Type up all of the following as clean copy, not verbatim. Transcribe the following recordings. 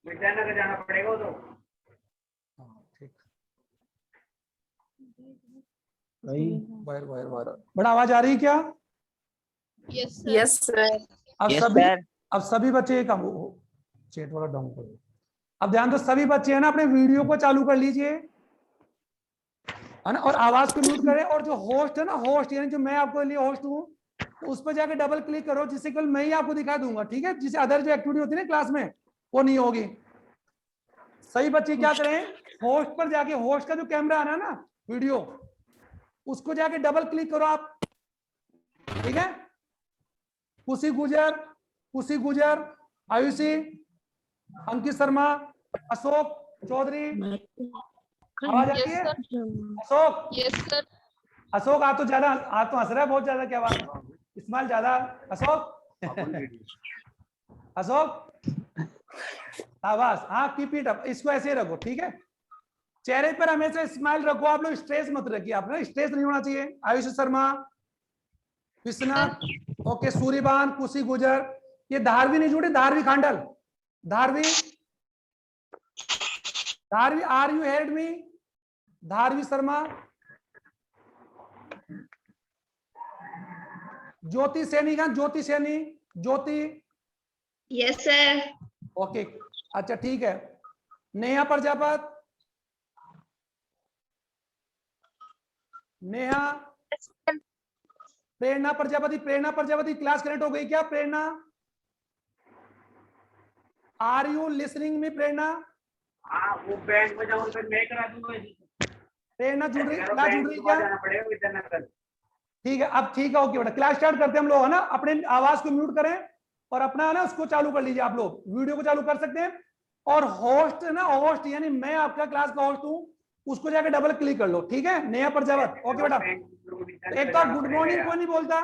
विद्यानगर जाना पड़ेगा तो। ठीक भाई, बाहर बाहर बाहर। बड़ा आवाज आ रही है क्या? Yes sir. अब सभी बच्चे एक चैट वाला डाउन करो। अब ध्यान दो, सभी बच्चे है ना अपने वीडियो को चालू कर लीजिए, है ना, और आवाज को म्यूट करें। और जो होस्ट है ना, होस्ट यानी जो मैं आपके लिए होस्ट हूँ, तो उस पर जाकर डबल क्लिक करो, जिससे केवल मैं ही आपको दिखा दूंगा, ठीक है? जिससे अदर जो एक्टिविटी होती है ना क्लास में, वो नहीं होगी। सही बच्चे क्या करें, होस्ट पर जाके, होस्ट का जो कैमरा है ना वीडियो, उसको जाके डबल क्लिक करो आप, ठीक है? खुशी गुजर, आयुषी, अंकित शर्मा, अशोक चौधरी, आवाज आ रही है? Ashok, yes sir. अशोक आ तो हंस रहा है बहुत ज्यादा, क्या बात, इस्माइल ज्यादा। अशोक अशोक आवाज, हाँ कीप इट अप, इसको ऐसे ही रखो, ठीक है? चेहरे पर हमेशा स्माइल रखो आप लोग, स्ट्रेस मत रखिए, आप ना स्ट्रेस नहीं होना चाहिए। आयुष शर्मा, विश्वनाथ, ओके, सूर्यबान, खुशी गुजर, ये धारवी नहीं जुड़ी, Dharvi Khandal, Dharvi are you heard me, Dharvi Sharma, Jyoti Saini, का Jyoti Saini, Jyoti, yes sir. Okay, अच्छा ठीक है। नेहा प्रजापत, नेहा, प्रेरणा प्रजापति, क्लास कनेक्ट हो गई क्या Prerna? Are you listening me Prerna? हाँ, वो बैंक में जाऊँ फिर मैं करा दूंगा। प्रेरणा जुड़ रही, क्लास जुड़ रही क्या? जाना पड़ेगा विद्यानगर। ठीक है, अब ठीक है, ओके बेटा, क्लास स्टार्ट करते हैं हम लोग, है ना? अपने आवाज को म्यूट करें और अपना है ना उसको चालू कर लीजिए, आप लोग वीडियो को चालू कर सकते हैं। और होस्ट है ना, होस्ट यानी मैं आपका क्लास का होस्ट हूँ, उसको जाके डबल क्लिक कर लो, ठीक है? नेहा प्रजापत, ओके बेटा। एक तो गुड मॉर्निंग कोई नहीं बोलता,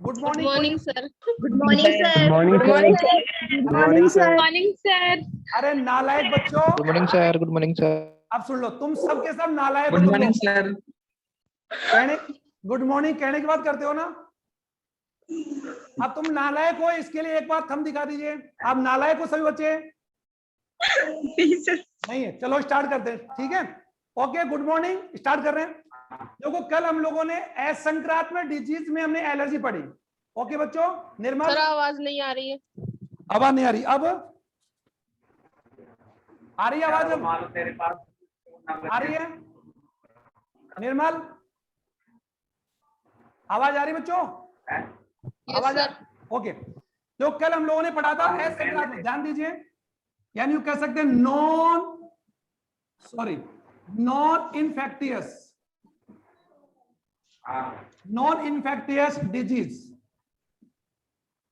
good morning sir. Good morning sir. Good morning sir. Good morning sir. Morning sir. अरे नालायक बच्चों, good morning sir. Good morning sir. अब सुन लो, तुम सबके सब नालायक हो। Good morning sir. कहने गुड मॉर्निंग कहने की बात करते हो ना, अब तुम नालायक हो, इसके लिए एक बात हम दिखा दीजिए। आप नालायक हो सभी बच्चे? नहीं है, चलो स्टार्ट करते हैं, ठीक है? ओके, गुड मॉर्निंग, स्टार्ट कर रहे हैं। देखो कल हम लोगों ने असंक्रात्मक डिजीज में हमने एलर्जी पढ़ी, ओके बच्चों? निर्मल सर आवाज नहीं आ रही है। आवाज नहीं आ रही, अब आ रही है आवाज? अब तेरे पास आ रही है निर्मल? आवाज आ रही बच्चों? आवाज आ, ओके। जो कल हम लोगों ने पढ़ा था असंक्रात्मक, ध्यान दीजिए, यानी यू कह सकते हैं नॉन इन्फेक्टियस डिजीज।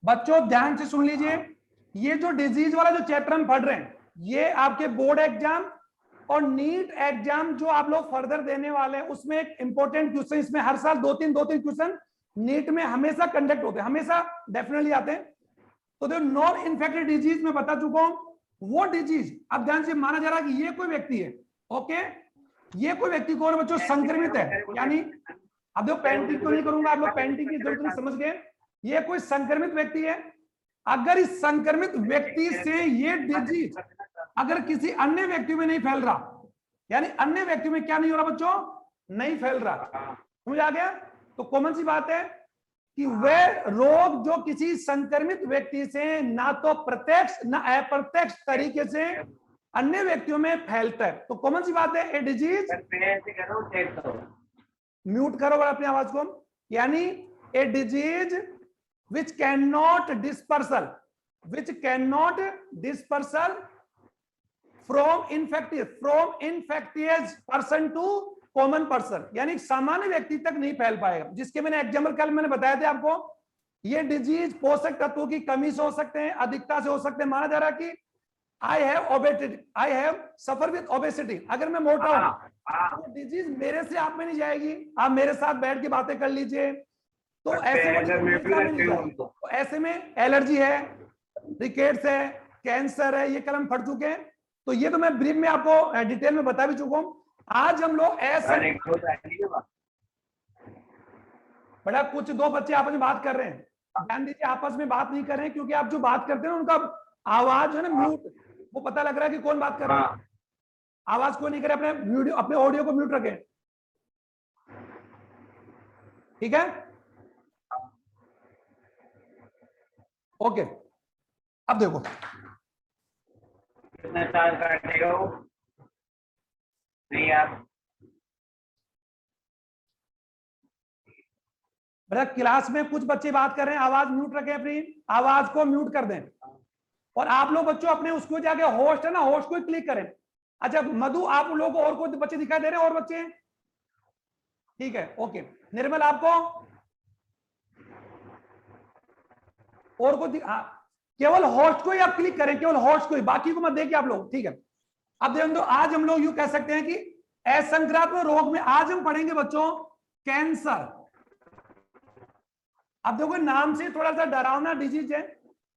बच्चों ध्यान से सुन लीजिए, ये जो डिजीज वाला जो चैप्टर हम पढ़ रहे हैं, ये आपके बोर्ड एग्जाम और नीट एग्जाम जो आप लोग फर्दर देने वाले हैं, उसमें एक इंपॉर्टेंट क्वेश्चन, इसमें हर साल दो तीन क्वेश्चन नीट में हमेशा कंडक्ट होते हैं, हमेशा डेफिनेटली आते हैं। तो जो नॉन इन्फेक्टेड डिजीज में बता चुका हूं, वो डिजीज अब ध्यान से माना जा रहा है कि ये कोई व्यक्ति है, ओके? ये कोई व्यक्ति कौन बच्चों? संक्रमित है, यानी अब देखो पेंटिंग तो नहीं करूंगा, आप लोग पेंटिंग की जरूरत नहीं, समझ गए? ये कोई संक्रमित व्यक्ति है। अगर इस संक्रमित व्यक्ति से ये डिजीज अगर किसी अन्य व्यक्ति में नहीं फैल रहा, यानी अन्य व्यक्ति में क्या नहीं हो रहा बच्चों? नहीं फैल रहा, समझ आ गया? तो कॉमन सी बात है कि वह रोग जो किसी संक्रमित व्यक्ति से ना तो प्रत्यक्ष ना अप्रत्यक्ष तरीके से अन्य व्यक्तियों में फैलता है, तो कॉमन सी बात है, ए डिजीज, म्यूट करो अपनी आवाज को, यानी a disease which cannot dispersal from infectious person to common person, यानी सामान्य व्यक्ति तक नहीं फैल पाएगा। जिसके मैंने एग्जाम्पल कल मैंने बताया था आपको, ये डिजीज पोषक तत्वों की कमी से हो सकते हैं, अधिकता से हो सकते हैं। माना जा रहा है कि I have suffer with obesity, अगर मैं मोटा हूं तो डिजीज मेरे से आप में नहीं जाएगी, आप मेरे साथ बैठ के बातें कर लीजिए, तो ऐसे में एलर्जी है, रिकेट्स है, कैंसर है, ये कल हम पढ़ चुके हैं। तो ये तो मैं ब्रीफ में आपको डिटेल में बता भी चुका हूं। आज हम लोग बड़ा कुछ दो बच्चे आपस में बात कर रहे हैं, ध्यान दीजिए, आपस में बात नहीं करें, क्योंकि आप जो बात करते हैं उनका आवाज है ना म्यूट, वो पता लग रहा है कि कौन बात कर रहा है। हाँ आवाज को नहीं करे, अपने वीडियो अपने ऑडियो को म्यूट रखें, ठीक है? ओके, अब देखो कितना चार्ज काटेगा वो? नहीं आप बेटा, क्लास में कुछ बच्चे बात कर रहे हैं, आवाज म्यूट रखें, अपनी आवाज को म्यूट कर दें। और आप लोग बच्चों अपने उसको जाके होस्ट है ना, होस्ट को क्लिक करें। अच्छा मधु, आप लोगों को और कोई बच्चे दिखाई दे रहे हैं? और बच्चे? ठीक है, ओके। निर्मल, आपको और को केवल होस्ट को ही आप क्लिक करें, केवल होस्ट को ही, बाकी को मत देखिए आप लोग, ठीक है? अब देखो, आज हम लोग यूं कह सकते हैं कि असंक्रामक रोग में आज हम पढ़ेंगे बच्चों कैंसर। अब देखो, नाम से थोड़ा सा डरावना डिजीज है,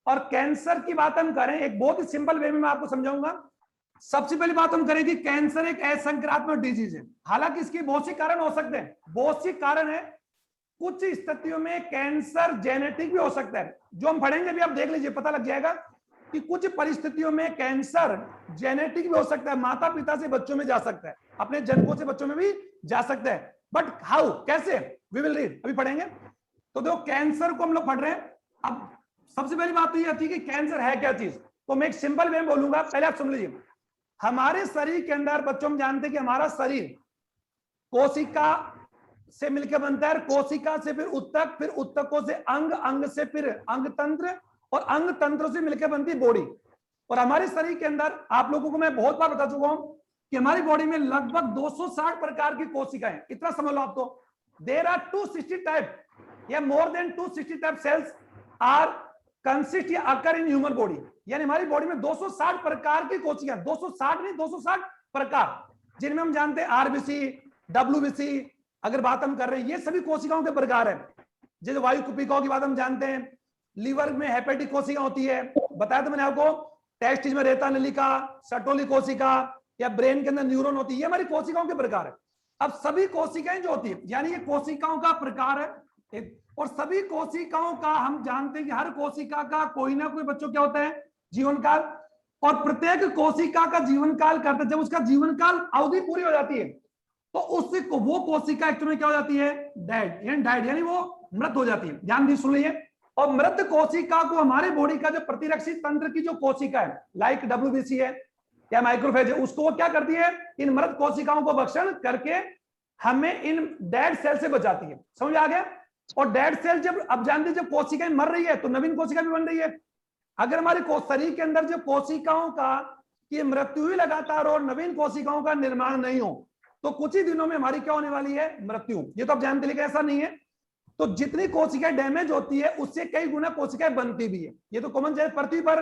और कैंसर की बात हम करें एक बहुत ही सिंपल वे में मैं आपको समझाऊंगा। सबसे पहली बात हम करें कि कैंसर एक असंक्रामक डिजीज है। हालांकि इसके बहुत से कारण हो सकते हैं, बहुत से कारण है। कुछ स्थितियों में कैंसर जेनेटिक भी हो सकता है, जो हम पढ़ेंगे भी, आप देख लीजिए, पता लग जाएगा कि कुछ परिस्थितियों में कैंसर जेनेटिक भी हो सकता है, माता पिता से बच्चों में जा सकता है, अपने जनकों से बच्चों में भी जा सकता है। बट हाउ, कैसे, वी विल रीड, अभी पढ़ेंगे। तो देखो, कैंसर को हम लोग पढ़ रहे हैं। अब सबसे पहली बात तो ये आती है कि कैंसर है क्या चीज। तो मैं एक सिंपल वे में बोलूंगा, पहले आप समझ लीजिए। हमारे शरीर के अंदर बच्चों, हम जानते हैं कि हमारा शरीर कोशिका से मिलकर बनता है, कोशिका से फिर उत्तक, फिर उत्तकों से अंग, अंग से फिर अंग तंत्र, और अंग तंत्र से मिलकर बनती है बॉडी। और हमारे शरीर के अंदर, आप लोगों को मैं बहुत बार बता चुका हूं कि हमारी बॉडी में लगभग 260 प्रकार की कोशिकाएं, इतना समझ लो आप। तो देयर आर 260 टाइप या more than 260 type cells are consist या अकर इन ह्यूमन बॉडी। यानी हमारी बॉडी में 260 प्रकार की कोशिकाएं, 260 नहीं 260 प्रकार, जिनमें हम जानते हैं आरबीसी, डब्ल्यूबीसी, अगर बात हम कर रहे हैं, ये सभी कोशिकाओं के प्रकार है। जैसे वायु कुपिकाओं की बात हम जानते हैं, लीवर में हेपेटिक कोशिका होती है, बताया था मैंने आपको, टेस्टिस में रेता नलिका, सटोली कोशिका, या ब्रेन के अंदर न्यूरॉन होती है, ये हमारी कोशिकाओं के प्रकार है। अब सभी कोशिकाएं जो होती है, यानी ये कोशिकाओं का प्रकार है, और सभी कोशिकाओं का हम जानते हैं कि हर कोशिका का कोई ना कोई बच्चों क्या होता है, जीवन काल। और प्रत्येक कोशिका का जीवन काल करता है, जब उसका जीवन काल अवधि पूरी हो जाती है तो उससे वो कोशिका एक्चुअली क्या हो जाती है, डेड, यानी वो मृत हो जाती है। ध्यान दी, सुन लीजिए। और मृत कोशिका को हमारे बॉडी का जो प्रतिरक्षी तंत्र की जो कोशिका है, लाइक डब्ल्यूबीसी है या माइक्रोफेज है, उसको वो क्या करती है, इन मृत कोशिकाओं को भक्षण करके हमें इन डेड सेल से बचाती है। समझ आ गया? और डेड सेल जब, अब जानते, जब कोशिकाएं मर रही है तो नवीन कोशिका भी बन रही है। अगर हमारे शरीर के अंदर जो कोशिकाओं का की मृत्यु हुई लगातार और नवीन कोशिकाओं का निर्माण नहीं हो, तो कुछ ही दिनों में हमारी क्या होने वाली है, मृत्यु। ये तो आप जानते, लेकिन ऐसा नहीं है। तो जितनी कोशिकाएं डैमेज होती है, उससे कई गुना कोशिकाएं बनती भी है। ये तो कॉमन है। पृथ्वी पर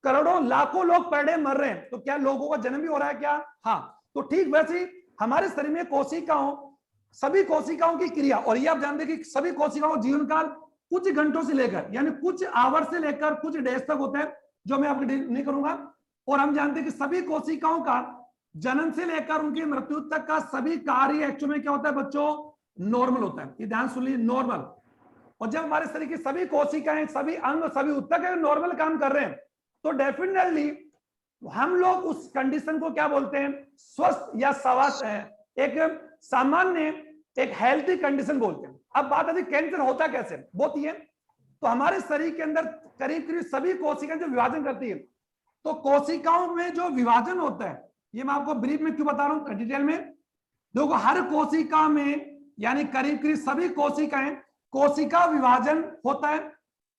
करोड़ों लाखों लोग पर डे मर रहे हैं, तो क्या लोगों का जन्म भी हो रहा है क्या? हाँ। तो ठीक वैसे ही हमारे शरीर में कोशिकाओं, सभी कोशिकाओं की क्रिया, और ये आप जानते हैं कि सभी कोशिकाओं जीवन काल कुछ घंटों से लेकर, यानी कुछ आवर से लेकर कुछ डेज तक होता है, जो मैं आपको नहीं करूंगा। और हम जानते हैं कि सभी कोशिकाओं का जन्म से लेकर उनकी मृत्यु तक का सभी कार्य एक्चुअली में क्या होता है बच्चों, नॉर्मल होता है। ये ध्यान सुन लीजिए, नॉर्मल। और जब हमारे शरीर की सभी कोशिकाएं, सभी अंग, सभी उत्तक नॉर्मल काम कर रहे हैं, तो डेफिनेटली हम लोग उस कंडीशन को क्या बोलते हैं, स्वस्थ या स्वास्थ्य है, एक सामान्य, एक हेल्थी कंडीशन बोलते हैं। अब बात आती है कैंसर होता कैसे, बहुत ही है। तो हमारे शरीर के अंदर करीब करीब सभी कोशिकाएं जो विभाजन करती है, तो कोशिकाओं में जो विभाजन होता है, ये मैं आपको ब्रीफ में क्यों बता रहा हूं डिटेल में, देखो हर कोशिका में, यानी करीब करीब सभी कोशिकाएं, कोशिका विभाजन होता है।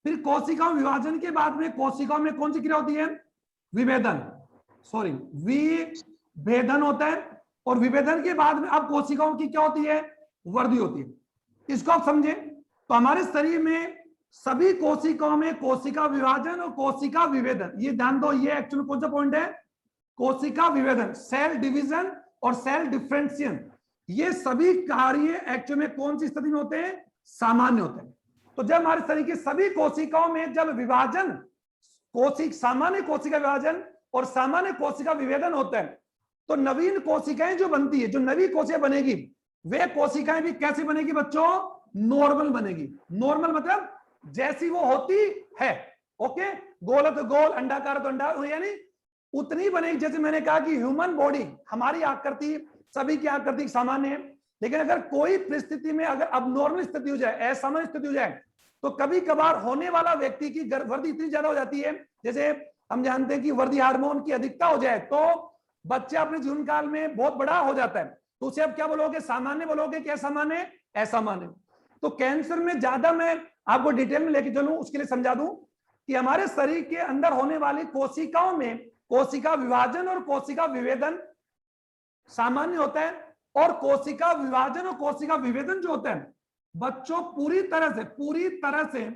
फिर कोशिका विभाजन के बाद में कोशिकाओं में कौन सी क्रिया होती है, विभेदन, विभेदन होता है। और विभेदन के बाद में अब कोशिकाओं की क्या होती है, वृद्धि होती है। इसको आप समझे। तो हमारे शरीर में सभी कोशिकाओं में कोशिका विभाजन और कोशिका विभेदन, ये ध्यान दो, ये एक्चुअली कौन सा पॉइंट है, कोशिका विभेदन, सेल डिवीजन और सेल डिफरेंशिएशन, ये सभी कार्य एक्चुअली में कौन सी स्थिति में होते हैं, सामान्य होते हैं। तो जब हमारे शरीर की सभी कोशिकाओं में जब विभाजन, सामान्य कोशिका विभाजन और सामान्य कोशिका विभेदन होता है, तो नवीन कोशिकाएं जो बनती है, जो नवी कोशिका बनेगी, वे कोशिकाएं भी कैसे बनेगी बच्चों, नॉर्मल बनेगी। नॉर्मल मतलब जैसी वो होती है। ओके, गोल है तो गोल, अंडाकार तो अंडा, यानी उतनी बनेगी। जैसे मैंने कहा कि ह्यूमन बॉडी, हमारी आकृति, सभी की आकृति सामान्य है, लेकिन अगर कोई परिस्थिति में अगर अबनॉर्मल स्थिति हो जाए, असामान्य स्थिति हो जाए, तो कभी कभार होने वाला व्यक्ति की वर्दी इतनी ज्यादा हो जाती है, जैसे हम जानते हैं कि वर्दी हार्मोन की अधिकता हो जाए तो बच्चा अपने जीवन काल में बहुत बड़ा हो जाता है, तो उसे अब क्या बोलोगे, सामान्य बोलोगे कि असामान्य? असामान्य। तो कैंसर में ज्यादा मैं आपको डिटेल में लेके चलूं, उसके लिए समझा दूं कि हमारे शरीर के अंदर होने वाली कोशिकाओं में कोशिका विभाजन और कोशिका विभेदन सामान्य होता है, और कोशिका विभाजन और कोशिका विभेदन जो होता है बच्चों पूरी तरह से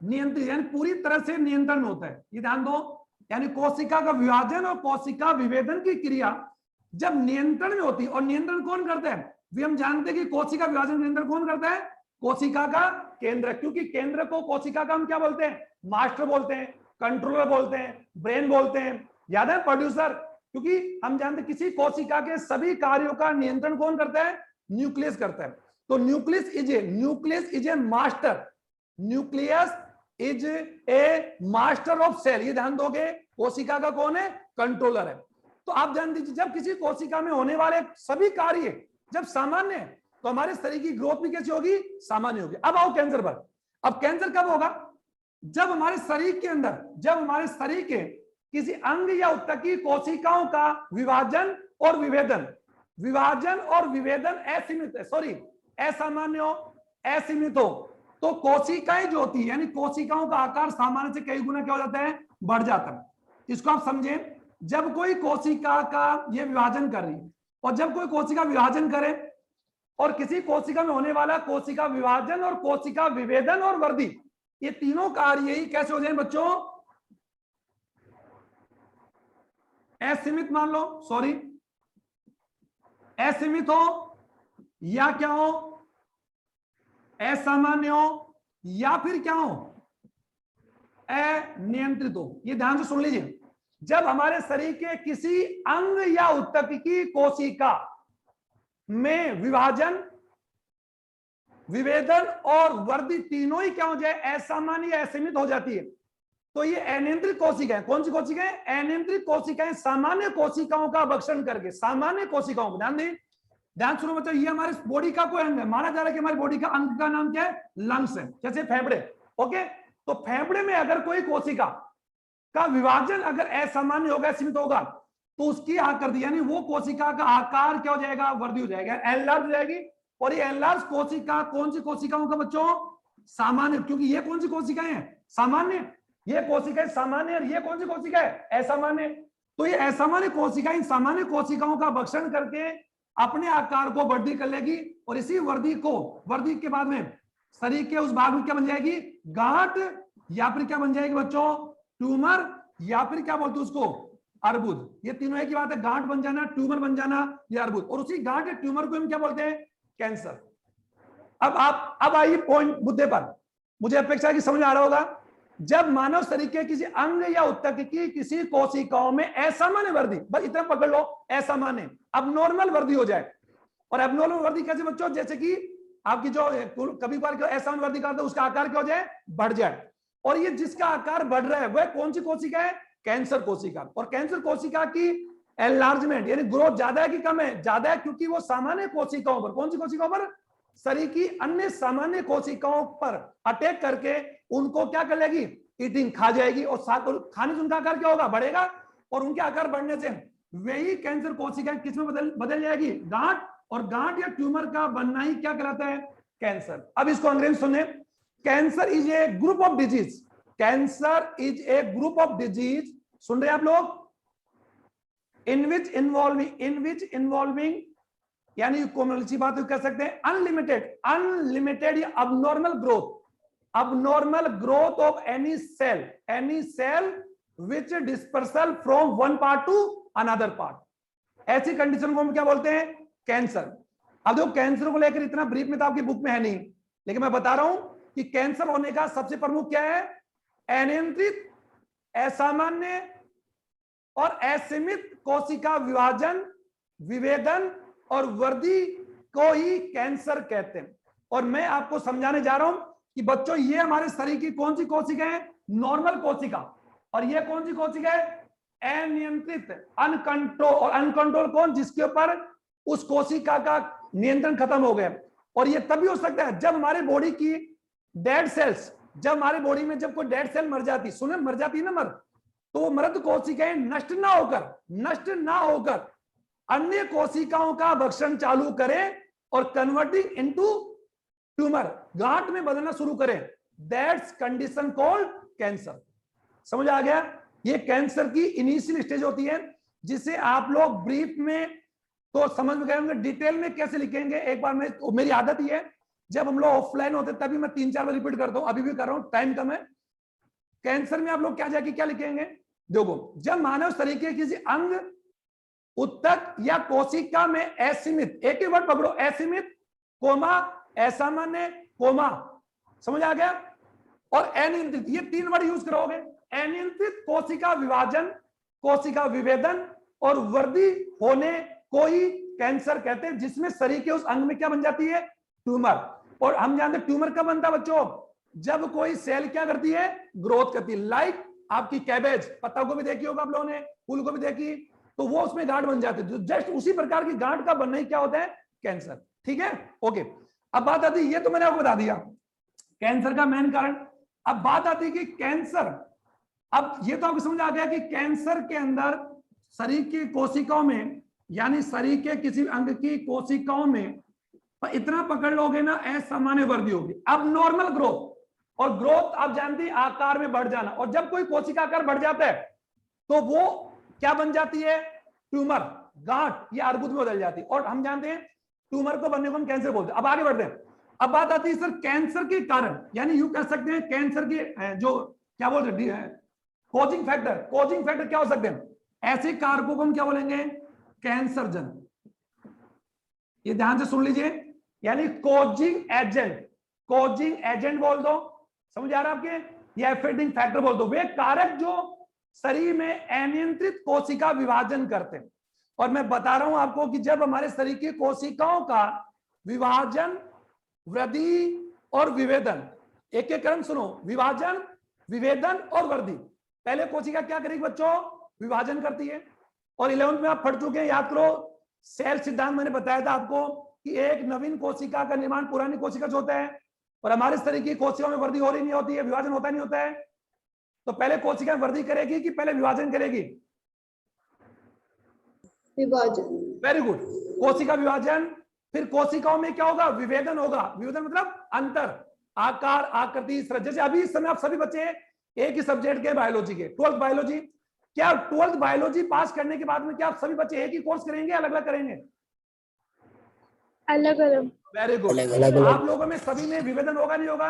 नियंत्रित, यानी पूरी तरह से नियंत्रण में होता है। ये ध्यान दो, यानी कोशिका का विभाजन और कोशिका विभेदन की क्रिया जब नियंत्रण में होती है, और नियंत्रण कौन करता है? भी हम जानते हैं कि कोशिका विभाजन नियंत्रण कौन करता है? कोशिका का केंद्र, क्योंकि केंद्र को कोशिका का हम क्या बोलते हैं? मास्टर बोलते हैं, कंट्रोलर बोलते हैं, ब्रेन बोलते हैं, याद है, प्रोड्यूसर। क्योंकि हम जानते हैं किसी कोशिका के सभी कार्यों का नियंत्रण कौन करता है? न्यूक्लियस करता है। तो nucleus is a master, nucleus is a master of cell. ये ध्यान दोगे, कोशिका का कौन है? कंट्रोलर है। तो आप जान दीजिए जब किसी कोशिका में होने वाले सभी कार्य जब सामान्य है तो हमारे शरीर की ग्रोथ भी कैसी होगी? सामान्य होगी। अब आओ कैंसर पर। अब कैंसर कब होगा? जब हमारे शरीर के अंदर, जब हमारे शरीर के किसी अंग या ऊतक की कोशिकाओं का विभाजन और विभेदन असीमित है, सॉरी असामान्य हो, असीमित हो, तो कोशिकाएं जो होती है, यानी कोशिकाओं का आकार सामान्य से कई गुना क्या हो जाता है? बढ़ जाता है। इसको आप समझें, जब कोई कोशिका का ये विभाजन कर रही है, और जब कोई कोशिका विभाजन करे, और किसी कोशिका में होने वाला कोशिका विभाजन और कोशिका विभेदन और वृद्धि, ये तीनों कार्य ही कैसे हो जाए बच्चों? असीमित मान लो, सॉरी असीमित हो, या क्या हो? असामान्य हो, या फिर क्या हो? अनियंत्रित हो। ये ध्यान से सुन लीजिए, जब हमारे शरीर के किसी अंग या ऊतक की कोशिका में विभाजन, विभेदन और वृद्धि तीनों ही क्या हो जाए? असामान्य या असीमित हो जाती है, तो ये अनियंत्रित कोशिकाएं, कौन सी कोशिकाएं? अनियंत्रित कोशिकाएं सामान्य कोशिकाओं का भक्षण करके, सामान्य कोशिकाओं को ध्यान दें, ध्यान सुनो बच्चों, ये हमारे बॉडी का कोई अंग है, माना जा रहा है कि हमारी बॉडी का अंग का नाम क्या है? लंग्स है, जैसे फेफड़े। ओके, तो फेफड़े में अगर कोई कोशिका का विभाजन अगर असामान्य होगा, सीमित होगा, तो उसकी आकृति, यानी वो कोशिका का आकार क्या हो जाएगा? वृद्धि हो जाएगा, एनलार्ज हो जाएगी। और ये एनलार्ज कोशिका कौन सी कोशिकाओं का बच्चों? सामान्य, क्योंकि ये कौन सी कोशिकाएं हैं? सामान्य। ये कोशिकाएं सामान्य, और ये कौन सी कोशिका है? असामान्य। तो ये असामान्य कोशिकाएं सामान्य कोशिकाओं का भक्षण करके अपने आकार को वृद्धि कर लेगी, और इसी वृद्धि के बाद में शरीर के उस भाग में क्या बन जाएगी? गांठ, या फिर क्या बन जाएगी बच्चों? ट्यूमर, या फिर क्या बोलते हैं उसको? अर्बुद। ये तीनों एक ही बात है, गांठ बन जाना, ट्यूमर बन जाना, या अर्बुद। और उसी गांठ या ट्यूमर को हम क्या बोलते हैं? कैंसर। अब आइए पॉइंट मुद्दे पर, मुझे अपेक्षा है कि समझ आ रहा होगा। जब मानव शरीर के किसी अंग या ऊतक की किसी कोशिकाओं में असामान्य वृद्धि, बस इतना पकड़ लो, असामान्य, अबनॉर्मल वृद्धि हो जाए। और अबनॉर्मल वृद्धि कैसे बच्चों? जैसे कि आपकी जो कभी बार असामान्य वृद्धि करते हैं, उसका आकार क्या हो जाए? बढ़ जाए। और ये जिसका आकार बढ़ रहा है वह कौन सी कोशिका है? कैंसर कोशिका। और कैंसर कोशिका की एनलार्जमेंट यानी ग्रोथ ज्यादा है कि कम है? ज्यादा है, क्योंकि वो सामान्य कोशिकाओं पर, कौन सी कोशिकाओं पर? शरीर की अन्य सामान्य कोशिकाओं पर अटैक करके उनको क्या कर लेगी? ईटिंग, खा जाएगी, और खाने से उनका आकार क्या होगा? बढ़ेगा। और उनके आकार बढ़ने से वही कैंसर कोशिकाएं किसमें बदल जाएगी? गांठ। और गांठ या ट्यूमर का बनना ही क्या कहलाता है? कैंसर। अब इसको अंग्रेजी सुने, cancer is a group of disease, cancer is a group of disease, सुन रहे आप लोग? इन विच इन्वॉल्विंग, यानी कॉमन सी बात कह सकते हैं, अनलिमिटेड या abnormal growth of any cell which dispersal from one part to another part, ऐसी कंडीशन को हम क्या बोलते हैं? कैंसर। अब जो कैंसर को लेकर इतना ब्रीफ में तो आपकी बुक में है नहीं, लेकिन मैं बता रहा हूं कि कैंसर होने का सबसे प्रमुख क्या है? अनियंत्रित, असामान्य और असीमित कोशिका विभाजन, विभेदन और वृद्धि को ही कैंसर कहते हैं। और मैं आपको समझाने जा रहा हूं कि बच्चों ये हमारे शरीर की कौन सी कोशिका है, नॉर्मल कोशिका, और ये कौन सी कोशिका है, अनियंत्रित, अनकंट्रोल कौन, जिसके ऊपर उस कोशिका का नियंत्रण खत्म हो गया। और ये तभी हो सकता है जब हमारे बॉडी की डेड सेल्स, जब हमारे बॉडी में जब कोई डेड सेल मर जाती, सुने मर जाती है ना, तो वो मृत कोशिकाएं नष्ट ना होकर अन्य कोशिकाओं का भक्षण चालू करें और कन्वर्टिंग इनटू ट्यूमर, गांठ में बदलना शुरू करें। That's condition called cancer. समझ आ गया? ये कैंसर की इनिशियल स्टेज होती है, जिसे आप लोग ब्रीफ में तो समझ में गए होंगे, डिटेल में कैसे लिखेंगे एक बार में। मेरी आदत ही है जब हम लोग ऑफलाइन होते तभी मैं 3-4 बार रिपीट करता हूं, अभी भी कर रहा हूं, टाइम कम है। कैंसर में आप लोग क्या जाके क्या लिखेंगे, देखो, जब मानव शरीर के किसी अंग, उत्तक या कोशिका में असीमित, एक ही वर्ड पकड़ो, असीमित, कोमा, असामान्य, कोमा, समझ आ गया, और अनियंत्रित, ये 3 वर्ड यूज करोगे। अनियंत्रित कोशिका विभाजन, कोशिका विभेदन और वृद्धि होने को ही कैंसर कहते हैं, जिसमें शरीर के उस अंग में क्या बन जाती है, ट्यूमर। और हम जानते हैं ट्यूमर कब बनता है बच्चों, जब कोई सेल क्या करती है, ग्रोथ करती है। लाइक आपकी कैबेज, पत्ता को भी देखी होगा आप लोगों ने, फूल को भी देखी, तो वो उसमें गांठ बन जाती है। जस्ट उसी प्रकार की गांठ का बनना ही क्या होता है, कैंसर। ठीक है, ओके। अब बात आती है, ये तो मैंने आपको बता दिया कैंसर का मेन कारण। अब बात आती है कि कैंसर, अब ये तो आपको समझ आ गया कि कैंसर के अंदर शरीर की कोशिकाओं में, यानी शरीर के किसी अंग की कोशिकाओं में इतना पकड़ लोगे ना, असामान्य वृद्धि होगी। अब नॉर्मल ग्रोथ, और ग्रोथ आप जानते हैं आकार में बढ़ जाना, और जब कोई कोशिका आकार बढ़ जाता है तो वो क्या बन जाती है, ट्यूमर, गांठ या अर्बुद में बदल जाती है। और हम जानते हैं ट्यूमर को बनने को हम कैंसर बोलते हैं। अब आगे बढ़ते हैं। अब बात आती है सर कैंसर के कारण, यानी यूं कह सकते हैं कैंसर के जो क्या बोलते हैं, कोजिंग फैक्टर। कोजिंग फैक्टर क्या हो सकते हैं, ऐसे कारकों को हम क्या बोलेंगे, कैंसरजन। ये ध्यान से सुन लीजिए, यानी कोजिंग एजेंट, कोजिंग एजेंट बोल दो, समझ आ रहा है आपके, या एफेक्टिंग फैक्टर बोल दो। वे कारक जो शरीर में अनियंत्रित कोशिका विभाजन करते हैं। और मैं बता रहा हूं आपको कि जब हमारे शरीर की कोशिकाओं का विभाजन, वृद्धि और विभेदन, एक एक क्रम सुनो, विभाजन, विभेदन और वृद्धि। पहले कोशिका क्या करेगी बच्चों, विभाजन करती है। और 11th में आप पढ़ चुके हैं, याद करो, सेल सिद्धांत मैंने बताया था आपको कि एक नवीन कोशिका का निर्माण पुरानी कोशिका से होता है, और हमारे शरीर की कोशिकाओं में वृद्धि हो रही नहीं होती है, विभाजन होता नहीं होता है। तो पहले कोशिका वृद्धि करेगी कि पहले विभाजन करेगी, विभाजन। वेरी गुड, कोशिका विभाजन, फिर कोशिकाओं में क्या होगा, विभेदन होगा। विभेदन मतलब अंतर, आकार, आकृति, जैसे अभी इस समय आप सभी बच्चे एक ही सब्जेक्ट के बायोलॉजी के, 12th बायोलॉजी, क्या 12th बायोलॉजी पास करने के बाद में क्या आप सभी बच्चे एक ही कोर्स करेंगे, अलग अलग करेंगे? अलग अलग। Very good. अलग-अलग। आप लोगों में सभी में विभेदन होगा नहीं होगा?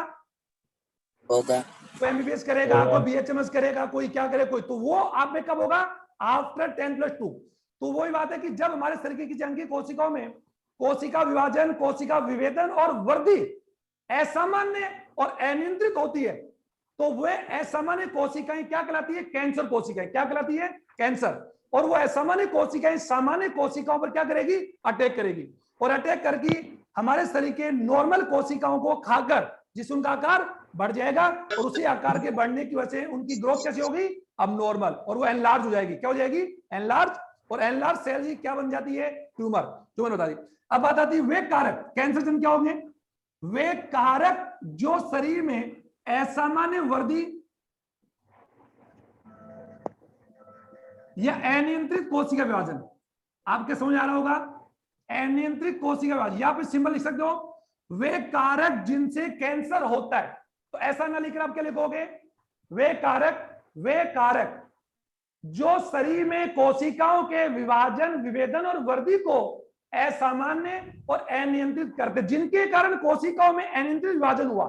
होगा। कोई एमबीबीएस करेगा, कोई बीएचएमएस करेगा, कोई क्या करे, कोई, तो वो आप में कब होगा, आफ्टर 10+2। तो वही बात है कि जब हमारे शरीर की किसी अंग की कोशिकाओं में कोशिका विभाजन, कोशिका विभेदन और वृद्धि असामान्य और अनियंत्रित होती है, तो वह असामान्य कोशिकाएं क्या कहलाती है, कैंसर कोशिकाएं। क्या कहलाती है, कैंसर। और वो असामान्य कोशिकाएं सामान्य कोशिकाओं पर क्या करेगी, अटैक करेगी, और अटैक करके हमारे शरीर के नॉर्मल कोशिकाओं को खाकर, जिससे उनका आकार बढ़ जाएगा, और उसी आकार के बढ़ने की वजह से उनकी ग्रोथ कैसी होगी, अब नॉर्मल, और वो एनलार्ज हो जाएगी। क्या हो जाएगी, एनलार्ज। और एनलार्ज सेल ही क्या बन जाती है, ट्यूमर। ट्यूमर बता दी। अब बात आती है वे कारक, कैंसरजन क्या होंगे, वे कारक जो शरीर में असामान्य वृद्धि या अनियंत्रित कोशिका विभाजन, आपके समझ आ रहा होगा, अनियंत्रित कोशिका विभाजन, या फिर सिंबल लिख सकते हो, वे कारक जिनसे कैंसर होता है। तो ऐसा ना लिखकर आप क्या लिखोगे, वे कारक जो शरीर में कोशिकाओं के विभाजन, विभेदन और वृद्धि को असामान्य और अनियंत्रित करते, जिनके कारण कोशिकाओं में अनियंत्रित विभाजन हुआ,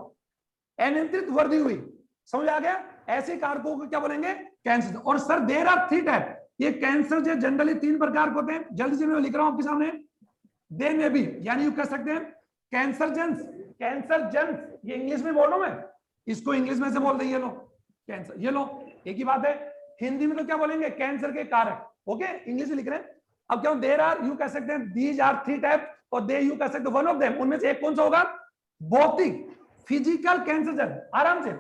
अनियंत्रित वृद्धि हुई। समझ आ गया? ऐसे कारकों को क्या बोलेंगे, कैंसर। और सर देयर आर 3 टाइप, ये कैंसर जो जनरली 3 प्रकार के होते हैं, जल्दी से मैं लिख रहा हूं आपके सामने। दे में भी, यानी यू कह सकते हैं कैंसरजन्स, ये इंग्लिश में बोल रहा हूं मैं, इसको इंग्लिश में से बोल देंगे, लो कैंसर, ये लो, एक ही बात है। हिंदी में तो क्या बोलेंगे, कैंसर के कारक। ओके, इंग्लिश में लिख रहे हैं। अब क्या, देयर आर, यू कह सकते हैं दीज आर 3 टाइप, और दे यू कह सकते हैं वन ऑफ देम, उनमें से एक कौन सा होगा, भौतिक, फिजिकल कैंसर, आराम से,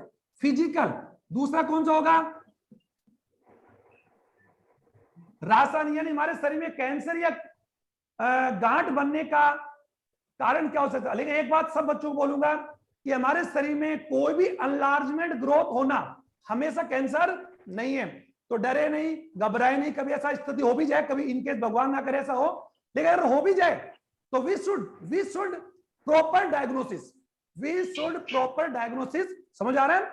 फिजिकल। दूसरा कौन सा होगा? रासायनिक, यानी हमारे शरीर में कैंसर या गांठ बनने का कारण क्या हो सकता है। लेकिन एक बात सब बच्चों को बोलूंगा कि हमारे शरीर में कोई भी अनलार्जमेंट ग्रोथ होना हमेशा कैंसर नहीं है। तो डरे नहीं, घबराए नहीं। कभी ऐसा स्थिति हो भी जाए, कभी इनकेस भगवान ना करे ऐसा हो, लेकिन अगर हो भी जाए तो we should proper diagnosis, we should proper diagnosis. समझ आ रहा है?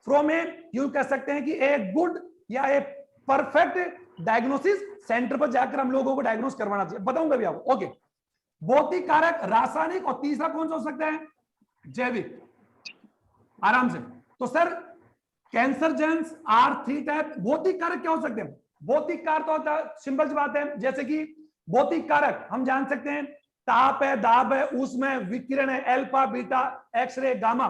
फ्रॉम ए, यूं कह सकते हैं कि ए गुड या ए परफेक्ट डायग्नोसिस सेंटर पर जाकर हम लोगों को डायग्नोस करवाना चाहिए। बताऊंगा भी आपको। ओके, भौतिक कारक, रासायनिक, और तीसरा कौन सा हो सकता है? जैविक। आराम से। तो sir cancer genes are 3 type. भौतिक कारक क्या हो सकते हैं? भौतिक कारक तो होता है, सिंपल सी बात है, जैसे कि भौतिक कारक हम जान सकते हैं, ताप है, दाब है, ऊष्मा है, विकिरण है, अल्फा, बीटा, एक्सरे, गामा।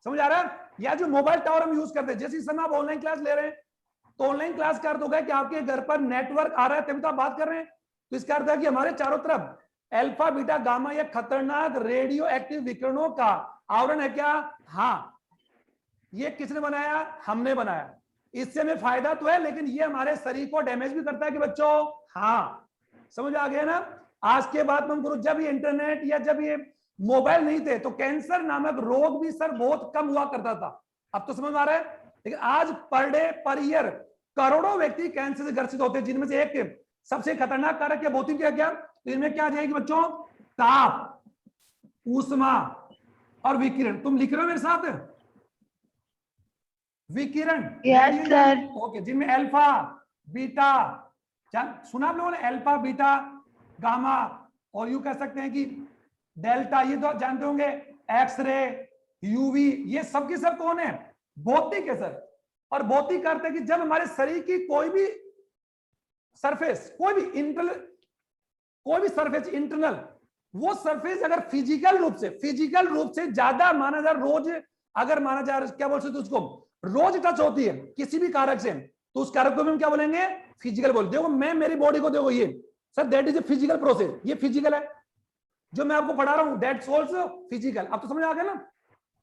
समझ आ रहा है? या जो मोबाइल टावर हम यूज करते हैं, जैसे इस समय आप ऑनलाइन क्लास ले रहे हैं, तो ऑनलाइन क्लास का अर्थ होगा कि आपके घर पर नेटवर्क आ रहा है तभी तो आप बात कर रहे हैं। तो इसका अर्थ है कि हमारे चारों तरफ अल्फा, बीटा, गामा या खतरनाक रेडियो एक्टिव विकिरणों का आवरण है क्या? हाँ। ये किसने बनाया? हमने बनाया। इससे हमें फायदा तो है, लेकिन ये हमारे शरीर को डैमेज भी करता है कि बच्चों? हाँ। समझ आ गया ना? आज के बाद हम गुरु, जब ये इंटरनेट या जब ये मोबाइल नहीं थे तो कैंसर नामक रोग भी सर बहुत कम हुआ करता था। अब तो समझ आ रहा है? लेकिन आज पर डे पर ईयर करोड़ों व्यक्ति कैंसर से ग्रसित होते हैं, जिनमें से एक सबसे खतरनाक कारक क्या? भौतिक क्या? तो इनमें क्या आ जाएगी बच्चों? ताप, ऊष्मा और विकिरण। तुम लिख रहे हो मेरे साथ? विकिरण, यस सर। ओके, जिनमें अल्फा, बीटा, सुना आप लोगों ने? अल्फा, बीटा, गामा, और यू कह सकते हैं कि डेल्टा, ये तो जानते होंगे, एक्सरे, यूवी, ये सब की सब कौन है? भौतिक है सर। और भौतिक अर्थ है कि जब हमारे शरीर की कोई भी सरफेस, कोई भी सरफेस इंटरनल, वो सरफेस अगर फिजिकल रूप से ज्यादा माना जा, रोज अगर माना जा, क्या बोल सकते उसको, रोज टच होती है किसी भी कारक से, तो उस कारक को हम क्या बोलेंगे? फिजिकल बोल। देखो मैं मेरी बॉडी को देखो, ये sir that is a physical process, ये फिजिकल है। जो मैं आपको पढ़ा रहा हूं दैट सोल्स फिजिकल। अब तो समझ आ गया ना?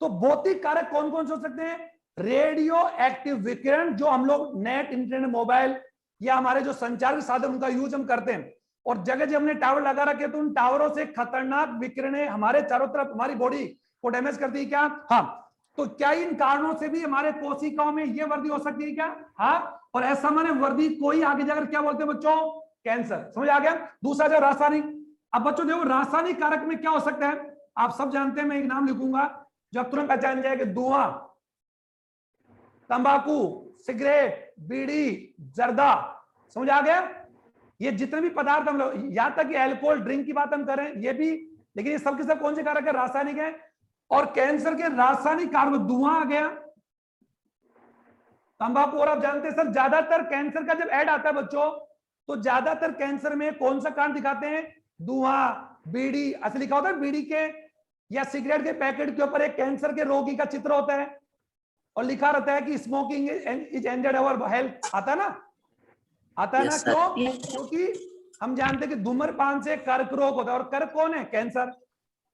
तो भौतिक कारक कौन कौन से हो सकते हैं? रेडियो एक्टिव विकिरण, जो हम लोग नेट, इंटरनेट, मोबाइल या हमारे जो संचार के साधन उनका यूज हम करते हैं, और जगह जगह हमने टावर लगा रखे, तो उन टावरों से खतरनाक विकिरणें हमारे चारों तरफ हमारी बॉडी को डैमेज करती है क्या? हाँ। तो क्या इन कारणों से भी हमारे कोशिकाओं में ये वर्दी हो सकती है क्या? हाँ। और ऐसा माने वर्दी कोई आगे जाकर क्या बोलते हैं बच्चों? कैंसर। समझ आ गया? दूसरा जो रासायनिक, अब बच्चों देखो रासायनिक कारक में क्या हो सकता है? आप सब जानते हैं, मैं एक नाम लिखूंगा जो आप तुरंत पहचान जाएगा। धुआं, तंबाकू, सिगरेट, बीड़ी, जर्दा। समझ आ गया? ये जितने भी पदार्थ हम लोग, यहां तक कि अल्कोहल ड्रिंक की बात हम करें, ये भी, लेकिन ये सब के सब कौन से कारक है? रासायनिक है। और कैंसर के रासायनिक कारक, धुआं आ गया, तंबाकू। और आप जानते हैं सर, ज्यादातर कैंसर का जब ऐड आता है बच्चों, तो ज्यादातर कैंसर में कौन सा कारण दिखाते हैं? धुआं, बीड़ी। ऐसे लिखा होता है बीड़ी के या सिगरेट के पैकेट के ऊपर एक कैंसर के रोगी का चित्र होता है, और लिखा रहता है कि smoking is ended our health. आता है ना? आता है ना? Yes, sir. क्यों? क्योंकि हम जानते हैं कि धूम्रपान से कर्क रोग होता है, और कर्क कौन है? कैंसर।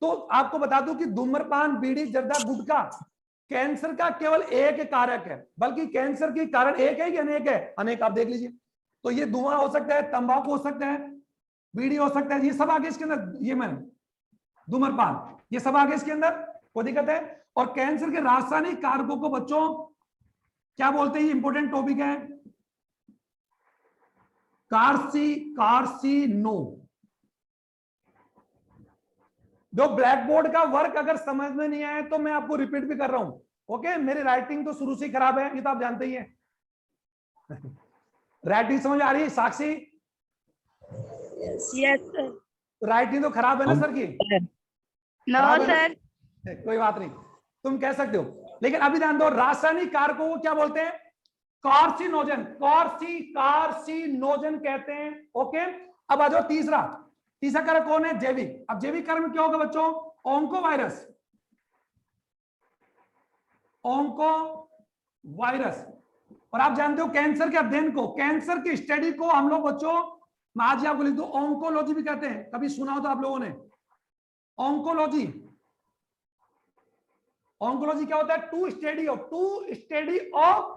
तो आपको बता दूं कि धूम्रपान, बीड़ी, जर्दा, गुटखा कैंसर का केवल एक कारक है, बल्कि कैंसर के कारण एक है कि अनेक है? अनेक। आप देख लीजिए। तो ये धुआं हो सकता है, तंबाकू हो सकता है, बीड़ी हो सकता है, ये सब आगे इसके अंदर, ये मैं धूम्रपान, ये सब आगे इसके अंदर, कोई दिक्कत है? और कैंसर के रासायनिक कारकों को बच्चों क्या बोलते हैं? ये इंपोर्टेंट टॉपिक है, कार्सिनो। जो ब्लैक बोर्ड का वर्क अगर समझ में नहीं आया तो मैं आपको रिपीट भी कर रहा हूं। ओके, मेरी राइटिंग तो शुरू से खराब है, ये तो आप जानते ही हैं। राइटिंग समझ आ रही है साक्षी? Yes sir. राइटिंग तो खराब है ना सर की? No sir. कोई बात नहीं, तुम कह सकते हो। लेकिन अभी ध्यान दो, रासायनिक कारकों को क्या बोलते हैं? कार्सिनोजन। कार्सिनोजन कहते हैं। ओके, अब आ जाओ तीसरा कारक कौन है? जैविक। अब जैविक कारक में क्या होगा बच्चों? ओंकोवायरस, ओंकोवायरस। और आप जानते हो कैंसर के अध्ययन को, कैंसर की स्टडी को हम लोग बच्चों, मैं आज आपको लिख दूं, ओंकोलॉजी भी कहते हैं। कभी सुना हो तो आप लोगों ने ओंकोलॉजी? ऑन्कोलॉजी क्या होता है? टू स्टडी ऑफ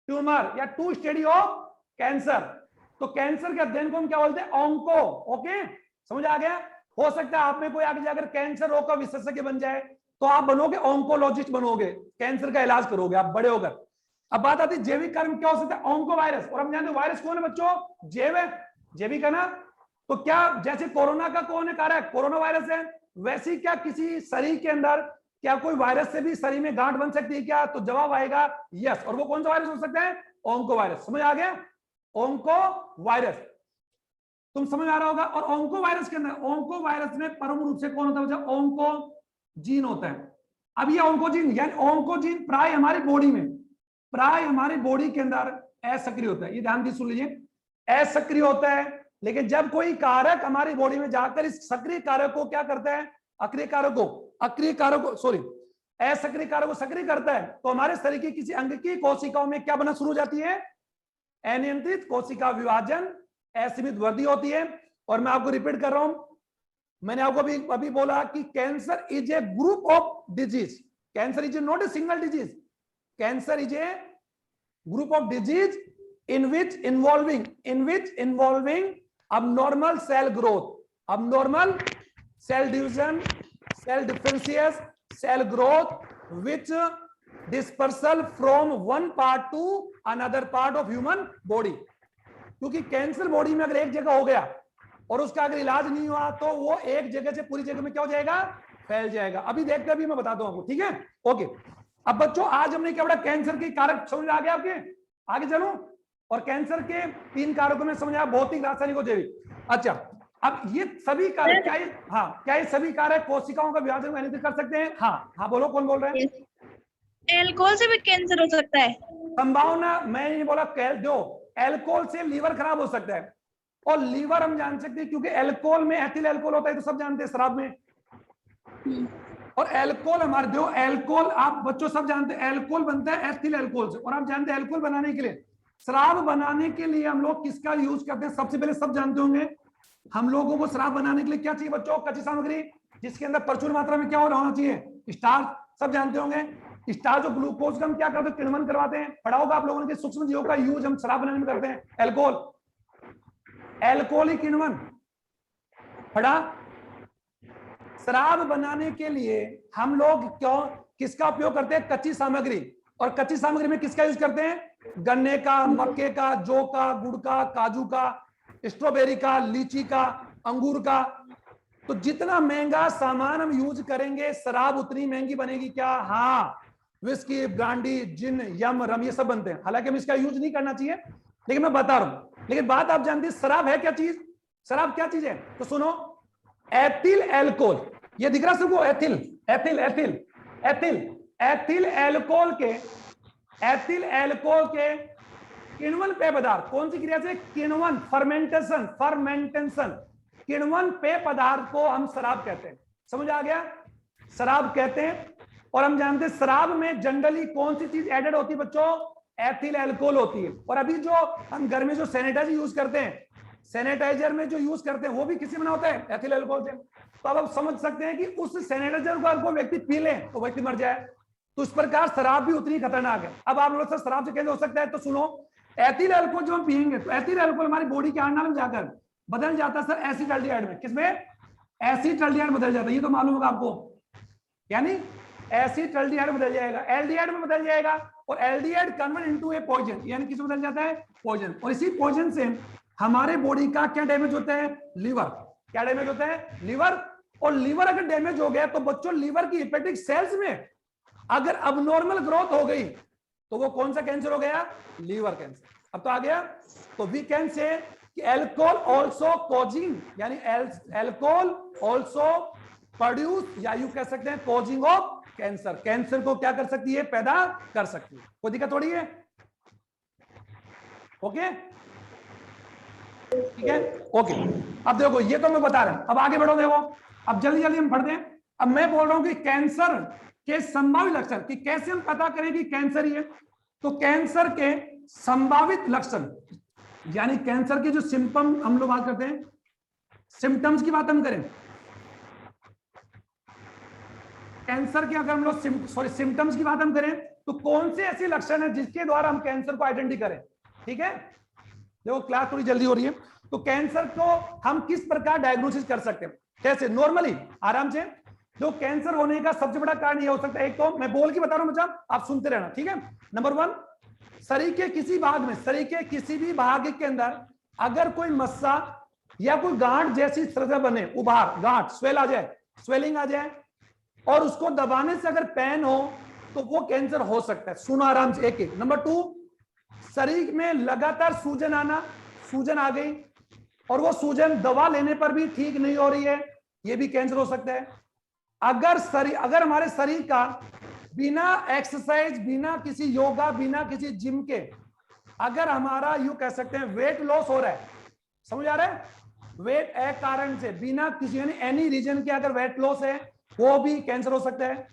ट्यूमर या टू स्टडी ऑफ कैंसर। तो कैंसर के अध्ययन को हम क्या बोलते हैं? ऑन्को। ओके, समझ आ गया? हो सकता है आप में कोई आगे जाकर कैंसर रोग का विशेषज्ञ बन जाए, तो आप बनोगे ऑन्कोलॉजिस्ट, बनोगे, कैंसर का इलाज करोगे आप बड़े होकर। अब बात आती है जैविक कार्य में क्या हो सकता है? Onco virus. और हम जानते हैं वायरस कौन है बच्चों? जैव है, जैविक है ना। तो क्या जैसे कोरोना का कौन है कारक? कोरोना वायरस है। वैसे क्या किसी शरीर के अंदर क्या कोई वायरस से भी शरीर में गांठ बन सकती है क्या? तो जवाब आएगा यस। और वो कौन सा वायरस हो सकता है? Onco virus. समझ आ गया? ऑन्को वायरस तुम समझ आ रहा होगा। और ऑन्को वायरस के अंदर, ऑन्को वायरस में परम रूप से कौन होता है बच्चा? ऑन्कोजीन होता है। अब ये ऑन्कोजीन यानी ऑन्कोजीन प्राय हमारी बॉडी में, प्राय हमारी बॉडी के अंदर असक्रिय होता है। ये ध्यान से सुन लीजिए, असक्रिय होता है। लेकिन जब कोई कारक हमारी बॉडी में जाकर इस सक्रिय कारक को क्या करता है? असक्रिय कारक को सक्रिय करता है, तो हमारे शरीर की किसी अंग की कोशिकाओं में क्या बना शुरू हो जाती है? अनियंत्रित कोशिका विभाजन, असीमित वृद्धि होती है। और मैं आपको रिपीट कर रहा हूं, मैंने आपको अभी बोला कि cancer is a group of disease. Cancer is not a single disease, cancer is a group of disease in which involving abnormal cell growth, abnormal cell division, cell differentiation, cell growth, which dispersal from one part to another part of human body। क्योंकि cancer body में अगर एक जगह हो गया और उसका अगर इलाज नहीं हुआ तो वो एक जगह से पूरी जगह में क्या हो जाएगा? फैल जाएगा। अभी देख कर भी मैं बताता हूं आपको, ठीक है? ओके, अब बच्चों आज हमने क्या पढ़ा? कैंसर के कारक समझ आ गया आपके? आगे चलूं? और कैंसर के 3 कारकों में समझ आया, भौतिक, रासायनिक और जैविक। अच्छा, अब ये सभी कारक क्या ये सभी कारक कोशिकाओं का विभाजन नियंत्रित कर सकते हैं? हाँ, बोलो, कौन बोल रहा है? एल्कोहल से भी कैंसर हो सकता है? संभावना, मैं नहीं बोला दो, एल्कोहल से लीवर खराब हो सकता है। और लीवर हम जान सकते हैं क्योंकि एल्कोहल में एथिल एल्कोहल होता है, तो सब जानते हैं शराब में। और एल्कोहल हमारे दो, एल्कोहल आप बच्चों सब जानते हैं, एल्कोहल बनता है एथिल एल्कोहल से। और आप जानते हैं एल्कोहल बनाने के लिए, शराब बनाने के लिए हम लोग किसका यूज करते हैं? सबसे पहले सब जानते होंगे, हम लोगों को शराब बनाने के लिए क्या चाहिए बच्चों? कच्ची सामग्री, जिसके अंदर प्रचुर मात्रा में क्या होना चाहिए? स्टार्च। सब जानते होंगे स्टार्च और ग्लूकोज का हम क्या करते हैं? किण्वन करवाते हैं। पढ़ा होगा आप लोगों ने कि सूक्ष्म जीवों का यूज हम शराब बनाने में करते हैं, एल्कोहलिक किण्वन। पढ़ा? शराब बनाने के लिए हम लोग किसका उपयोग करते हैं? कच्ची सामग्री। और कच्ची सामग्री में किसका यूज करते हैं? गन्ने का, मक्के का, जौ का, गुड़ का, काजू का, स्ट्रॉबेरी का, लीची का, अंगूर का। तो जितना महंगा सामान हम यूज करेंगे शराब उतनी महंगी बनेगी क्या? हाँ, विस्की, ब्रांडी, जिन, यम, रम, ये सब बनते हैं। हालांकि हम इसका यूज नहीं करना चाहिए, लेकिन मैं बता रहा हूं। लेकिन बात आप जानते हैं शराब है क्या चीज? शराब क्या चीज है? तो सुनो, एथिल एल्कोहल, ये दिख रहा सबको? Ethyl ethyl ethyl ethyl ethyl alcohol के किण्वन पेय पदार्थ, कौन सी क्रिया से? किण्वन, फर्मेंटेशन, किण्वन पेय पदार्थ को हम शराब कहते हैं। समझ आ गया? शराब कहते हैं। और हम जानते हैं शराब में जनरली कौन सी चीज एडेड होती है बच्चों? एथिल एल्कोहल होती है। और अभी जो हम घर में जो सैनिटाइजर यूज करते हैं, सैनिटाइजर में जो यूज करते हैं वो भी किसी में होता है? एथिल एल्कोहल से। तो अब आप समझ सकते हैं कि उस सैनिटाइजर को अगर व्यक्ति पी ले तो व्यक्ति मर जाए। तो इस प्रकार शराब भी उतनी खतरनाक है। अब आप लोग सर शराब से कैसे हो सकता है? तो सुनो, एथिल एल्कोहल जो हम पियेंगे तो एथिल एल्कोहल हमारी बॉडी के अंदर में जाकर बदल जाता है सर एसिटाल्डिहाइड में। किसमें? एसिटाल्डिहाइड बदल जाता है। ये तो मालूम होगा आपको, यानी एसिटाल्डिहाइड बदल जाएगा, एल्डिहाइड में बदल जाएगा। और aldehyde convert into a poison, यानी किस में बदल जाता है? पॉइजन। और इसी पॉइजन से हमारे बॉडी का क्या डैमेज होता है? लीवर। क्या डैमेज होता है? लीवर। और लीवर अगर डैमेज हो गया तो बच्चों लीवर की हेपेटिक सेल्स में अगर अबनॉर्मल ग्रोथ हो गई तो वो कौन सा कैंसर हो गया? Liver cancer. अब तो आ गया। तो वी कैन से कि एल्कोहल ऑल्सो कॉजिंग, यानी एल्कोहल ऑल्सो प्रोड्यूस, या यू कह सकते हैं कॉजिंग ऑफ कैंसर। कैंसर को क्या कर सकती है? पैदा कर सकती है। कोई दिक्कत थोड़ी है? ओके, ठीक है, ओके। अब देखो, ये तो मैं बता रहा हूं, अब आगे बढ़ो। देखो, अब जल्दी जल्दी हम पढ़ते हैं। अब मैं बोल रहा हूं कि कैंसर के संभावित लक्षण, कि कैसे हम पता करें कि कैंसर ही है। तो कैंसर के संभावित लक्षण, यानी कैंसर के जो सिम्टम हम लोग बात करते हैं, सिम्टम्स की बात हम करें, कैंसर के अगर हम लोग सिम्टम्स की बात हम करें तो कौन से ऐसे लक्षण है जिसके द्वारा हम कैंसर को आइडेंटिफाई करें? ठीक है, देखो क्लास थोड़ी जल्दी हो रही है। तो कैंसर को हम किस प्रकार डायग्नोसिस कर सकते हैं? कैसे? नॉर्मली, आराम से। जो कैंसर होने का सबसे बड़ा कारण ये हो सकता है, एक तो मैं बोल के बता रहा हूं बच्चा, आप सुनते रहना, ठीक है। नंबर 1, शरीर के किसी भाग में, शरीर के किसी भी भाग के अंदर अगर कोई मस्सा या कोई गांठ जैसी संरचना बने, उभार, गांठ, स्वेल आ जाए, स्वेलिंग आ जाए, और उसको दबाने से अगर पेन हो तो वो कैंसर हो सकता है। सुनो आराम से, एक एक। नंबर 2, शरीर में लगातार सूजन आना, सूजन आ गई और वो सूजन दवा लेने पर भी ठीक नहीं हो रही है, ये भी कैंसर हो सकता है। अगर हमारे शरीर का बिना एक्सरसाइज, बिना किसी योगा, बिना किसी जिम के अगर हमारा यूं कह सकते हैं वेट लॉस हो रहा है, समझ आ रहा है? वेट एक कारण से, बिना किसी एनी रीजन के अगर वेट लॉस है, वो भी कैंसर हो सकता है।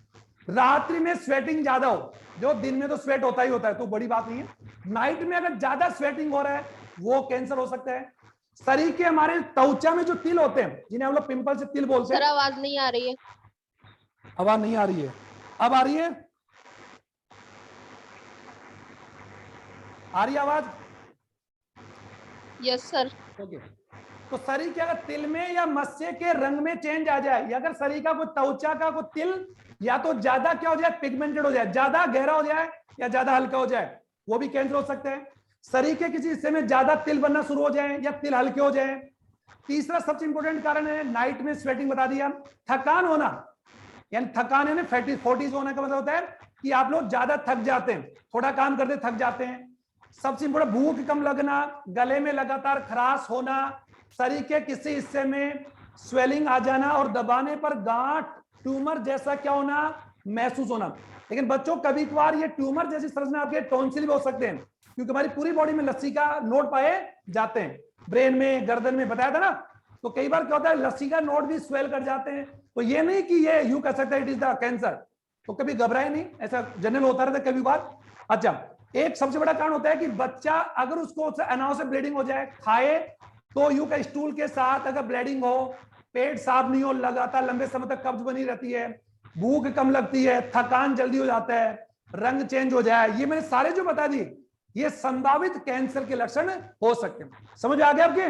रात्रि में स्वेटिंग ज्यादा हो, जो दिन में तो स्वेट होता ही होता है तो बड़ी बात नहीं है, नाइट में अगर ज्यादा स्वेटिंग हो रहा है वो कैंसर हो सकता है। शरीर के हमारे त्वचा में जो तिल होते हैं, जिन्हें हम लोग पिंपल से तिल बोलते हैं। सर आवाज नहीं आ रही है। आवाज नहीं आ रही है? अब आ रही है? आ रही है आवाज? Yes sir. ओके। तो शरीर के अगर तिल में या मस्से के रंग में चेंज आ जाए, या अगर शरीर का कोई त्वचा का कोई तिल या तो ज्यादा क्या हो जाए, पिगमेंटेड हो जाए, ज्यादा गहरा हो जाए या ज्यादा हल्का हो जाए, वो भी कैंसर हो सकता है। शरीर के किसी हिस्से में ज्यादा तिल बनना शुरू हो जाए या तिल हल्के हो जाए। तीसरा सबसे इंपॉर्टेंट कारण है नाइट में स्वेटिंग, बता दिया। थकान होना, यानी थकान है ना, फोर्टीज होने का मतलब होता है कि आप लोग ज्यादा थक जाते हैं, थोड़ा काम करते थक जाते हैं। सबसे इंपॉर्टेंट भूख कम लगना, गले में लगातार खराश होना, शरीर के किसी हिस्से में स्वेलिंग आ जाना और दबाने पर गांठ, ट्यूमर जैसा क्या होना, महसूस होना। लेकिन बच्चों कभी कभार ये ट्यूमर जैसी संरचना आपके टॉन्सिल भी हो सकते हैं, क्योंकि हमारी पूरी बॉडी में लस्सी का नोड पाए जाते हैं, ब्रेन में, गर्दन में, बताया था ना। तो कई बार क्या होता है, लस्सी का नोड भी स्वेल कर जाते हैं। तो ये नहीं कि ये यूं कह सकते हैं इट इज द कैंसर, तो कभी घबराए नहीं, ऐसा जनरल होता रहता है कभी बार। अच्छा, एक सबसे बड़ा कारण होता है कि बच्चा अगर उसको अनाव से ब्लीडिंग हो जाए, खाए तो यूं का स्टूल के साथ अगर ब्लीडिंग हो, पेट साफ नहीं हो, लगातार लंबे समय तक कब्ज बनी रहती है, भूख कम लगती है, थकान जल्दी हो जाता है, रंग चेंज हो जाए, ये मैंने सारे जो बता दिए, ये संभावित कैंसर के लक्षण हो सकते हैं। समझ आ गया आपके?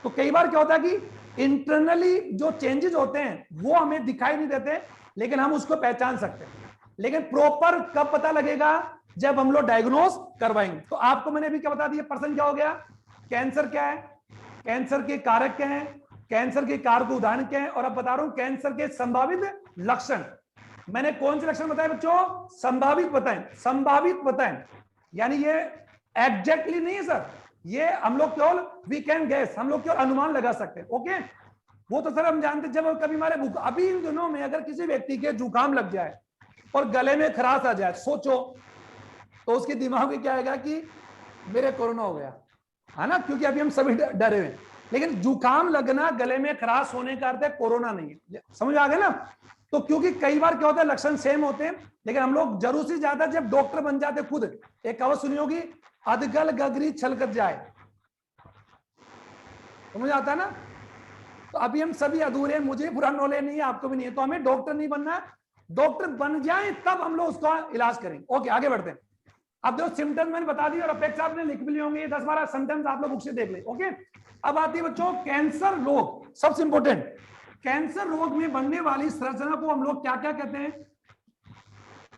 तो कई बार क्या होता है कि इंटरनली जो चेंजेस होते हैं वो हमें दिखाई नहीं देते, लेकिन हम उसको पहचान सकते हैं। लेकिन प्रॉपर कब पता लगेगा? जब हम लोग डायग्नोस करवाएंगे। तो आपको मैंने अभी क्या बता दिया, पर्सन क्या हो गया, कैंसर क्या है, कैंसर के कारक क्या हैं, कैंसर के कारक उदाहरण क्या है, और अब बता रहा हूं कैंसर के संभावित लक्षण। मैंने कौन से लक्षण बताए बच्चों? संभावित बताएं, संभावित बताएं, यानी ये एग्जैक्टली नहीं है सर, ये हम लोग केवल वी कैन गैस, हम लोग केवल अनुमान लगा सकते हैं। ओके, वो तो सर हम जानते, जब कभी हमारे अभी इन दिनों में अगर किसी व्यक्ति के जुकाम लग जाए और गले में खराश आ जाए, सोचो तो उसके दिमाग में क्या आएगा कि मेरे कोरोना हो गया, है ना, क्योंकि अभी हम सभी डरे हुए। लेकिन जुकाम लगना, गले में खराश होने का अर्थ है कोरोना नहीं है। समझ आ गया ना? तो क्योंकि कई बार क्या होता है, लक्षण सेम होते हैं, लेकिन हम लोग जरूर से ज्यादा जब डॉक्टर बन जाते खुद, एक कहावत सुनी होगी, अधगल गगरी छलकत जाए, समझ आता है ना? तो अभी हम सभी अधूरे हैं, मुझे पूरा नॉलेज नहीं है, आपको भी नहीं है, तो हमें डॉक्टर नहीं बनना, डॉक्टर बन जाए तब हम लोग उसका इलाज करेंगे। ओके, आगे बढ़ते हैं। अब जो सिम्टम्स मैंने बता दी और अपेक्षा आपने लिख भी लिए होंगे, 10-12 सिम्टम्स आप लोग बुक से देख ले। ओके, अब आती है बच्चों कैंसर रोग, सबसे इंपॉर्टेंट। कैंसर रोग में बनने वाली संरचना को हम लोग क्या क्या कहते हैं?